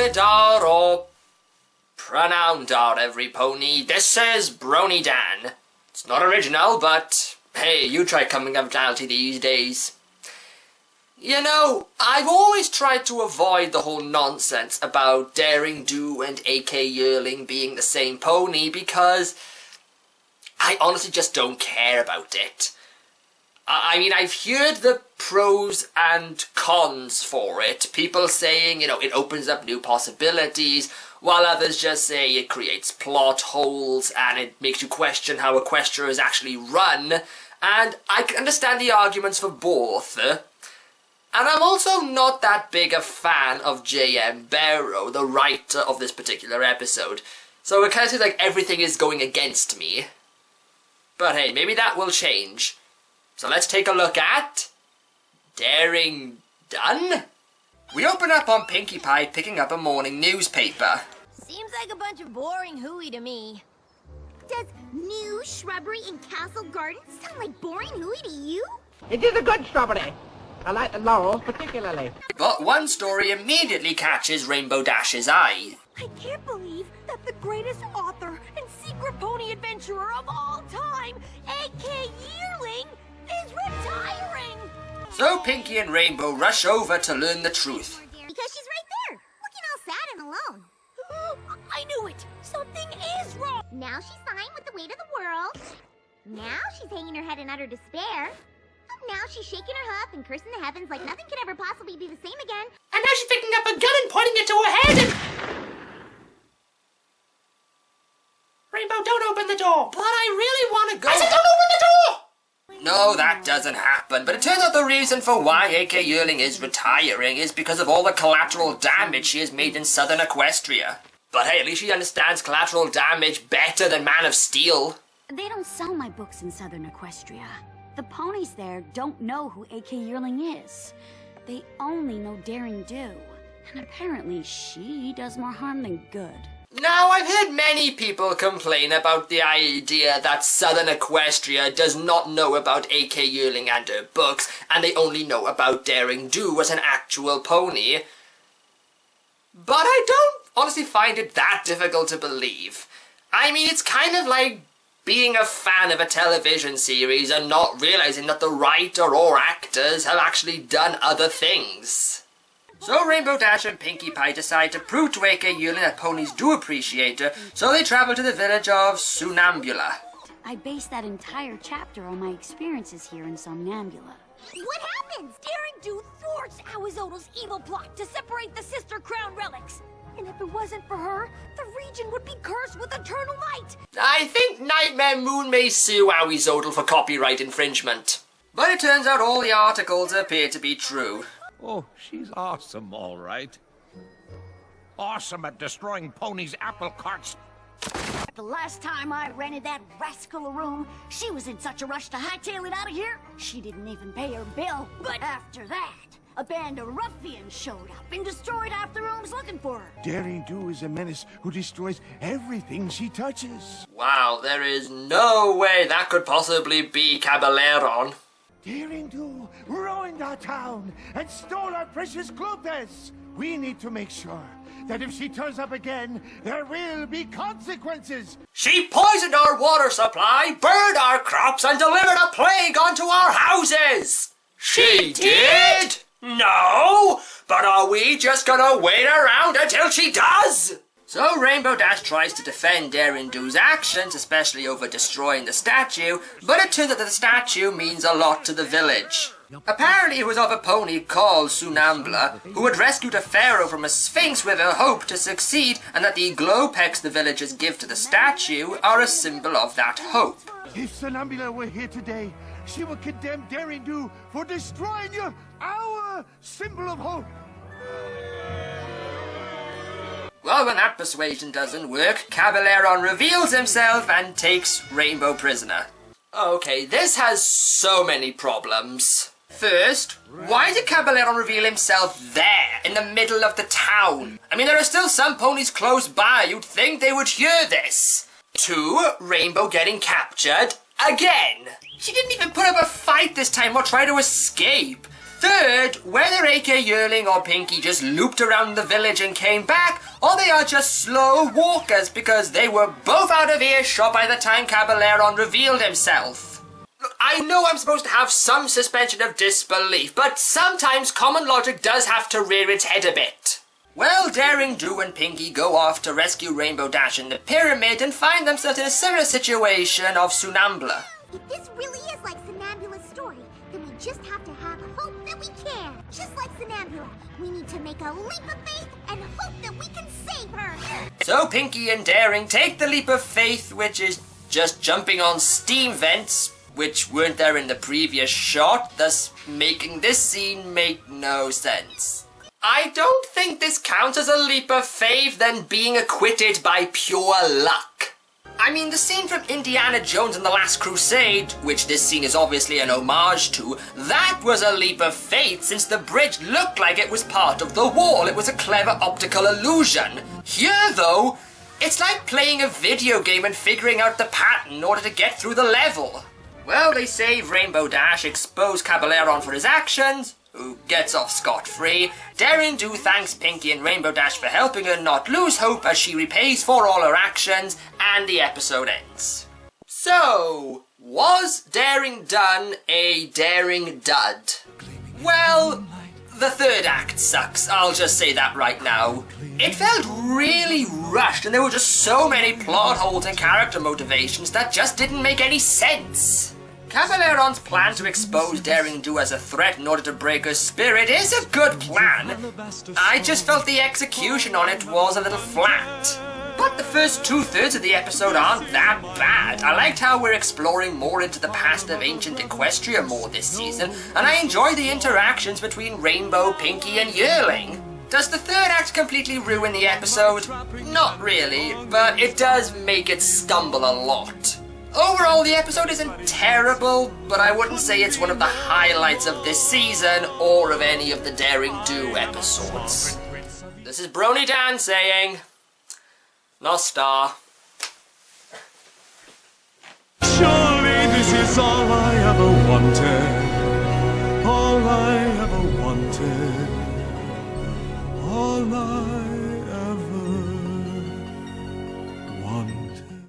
Polydar or Pronoundar, every pony. This is BronyDan. It's not original, but hey, you try coming up with reality these days. You know, I've always tried to avoid the whole nonsense about Daring Do and AK Yearling being the same pony because I honestly just don't care about it. I mean, I've heard the pros and cons for it. People saying, you know, it opens up new possibilities, while others just say it creates plot holes and it makes you question how Equestria is actually run. And I can understand the arguments for both. And I'm also not that big a fan of J.M. Barrow, the writer of this particular episode. So it kind of seems like everything is going against me. But hey, maybe that will change. So let's take a look at Daring Done? We open up on Pinkie Pie picking up a morning newspaper. Seems like a bunch of boring hooey to me. Does new shrubbery in Castle Garden sound like boring hooey to you? It is a good strawberry. I like the laurels particularly. But one story immediately catches Rainbow Dash's eye. I can't believe that the greatest author and secret pony adventurer of all time, AK Yearling, is retiring! So Pinkie and Rainbow rush over to learn the truth. Because she's right there, looking all sad and alone. I knew it! Something is wrong! Now she's sighing with the weight of the world. Now she's hanging her head in utter despair. Now she's shaking her hoof and cursing the heavens like nothing could ever possibly be the same again. And now she's picking up a gun and pointing it to her head and... Rainbow, don't open the door! But I really want to go... I said don't open the door! No, that doesn't happen, but it turns out the reason for why AK Yearling is retiring is because of all the collateral damage she has made in southern Equestria. But hey, at least she understands collateral damage better than Man of Steel. They don't sell my books in southern Equestria. The ponies there don't know who AK Yearling is. They only know Daring Do. And apparently she does more harm than good. Now, I've heard many people complain about the idea that southern Equestria does not know about AK Yearling and her books, and they only know about Daring Do as an actual pony. But I don't honestly find it that difficult to believe. I mean, it's kind of like being a fan of a television series and not realizing that the writer or actors have actually done other things. So Rainbow Dash and Pinkie Pie decide to prove to AK Yearling that ponies do appreciate her, so they travel to the village of Somnambula. I based that entire chapter on my experiences here in Somnambula. What happens? Daring Do thwarts Awizodal's evil plot to separate the sister crown relics. And if it wasn't for her, the region would be cursed with eternal night. I think Nightmare Moon may sue Awizodal for copyright infringement. But it turns out all the articles appear to be true. Oh, she's awesome, all right. Awesome at destroying ponies' apple carts. The last time I rented that rascal a room, she was in such a rush to hightail it out of here, she didn't even pay her bill. But after that, a band of ruffians showed up and destroyed half the rooms looking for her. Daring Do is a menace who destroys everything she touches. Wow, there is no way that could possibly be Caballeron. Daring Do ruined our town and stole our precious clothes. We need to make sure that if she turns up again, there will be consequences. She poisoned our water supply, burned our crops, and delivered a plague onto our houses! She did? No! But are we just gonna wait around until she does? So Rainbow Dash tries to defend Daring Do's actions, especially over destroying the statue, but it turns out that the statue means a lot to the village. Apparently it was of a pony called Somnambula, who had rescued a pharaoh from a sphinx with her hope to succeed, and that the glow pecks the villagers give to the statue are a symbol of that hope. If Somnambula were here today, she would condemn Daring Do for destroying our symbol of hope. Well, when that persuasion doesn't work, Caballeron reveals himself and takes Rainbow prisoner. Okay, this has so many problems. First, why did Caballeron reveal himself there, in the middle of the town? I mean, there are still some ponies close by, you'd think they would hear this. 2, Rainbow getting captured again. She didn't even put up a fight this time or try to escape. Third, whether AK Yearling or Pinky just looped around the village and came back, or they are just slow walkers because they were both out of earshot by the time Caballero revealed himself. Look, I know I'm supposed to have some suspension of disbelief, but sometimes common logic does have to rear its head a bit. Well, Daring Do and Pinky go off to rescue Rainbow Dash in the pyramid and find themselves in a similar situation of Sonambula. If this really is like Sonambula's story, then we just have to have hope that we can. Just like Sonambula, we need to make a leap of faith and hope that we can save her. So Pinky and Daring take the leap of faith, which is just jumping on steam vents, which weren't there in the previous shot, thus making this scene make no sense. I don't think this counts as a leap of faith than being acquitted by pure luck. I mean, the scene from Indiana Jones and the Last Crusade, which this scene is obviously an homage to, that was a leap of faith since the bridge looked like it was part of the wall. It was a clever optical illusion. Here, though, it's like playing a video game and figuring out the pattern in order to get through the level. Well, they save Rainbow Dash, expose Caballero for his actions, who gets off scot-free. Daring Do thanks Pinky and Rainbow Dash for helping her not lose hope as she repays for all her actions, and the episode ends. So, was Daring Done a daring dud? Well, the third act sucks, I'll just say that right now. It felt really rushed, and there were just so many plot holes and character motivations that just didn't make any sense. Caballeron's plan to expose Daring Do as a threat in order to break her spirit is a good plan. I just felt the execution on it was a little flat. But the first 2/3 of the episode aren't that bad. I liked how we're exploring more into the past of ancient Equestria more this season, and I enjoy the interactions between Rainbow, Pinky, and Yearling. Does the third act completely ruin the episode? Not really, but it does make it stumble a lot. Overall, the episode isn't terrible, but I wouldn't say it's one of the highlights of this season or of any of the Daring Do episodes. This is BronyDan saying, no star. Surely this is all I ever wanted. All I ever wanted. All I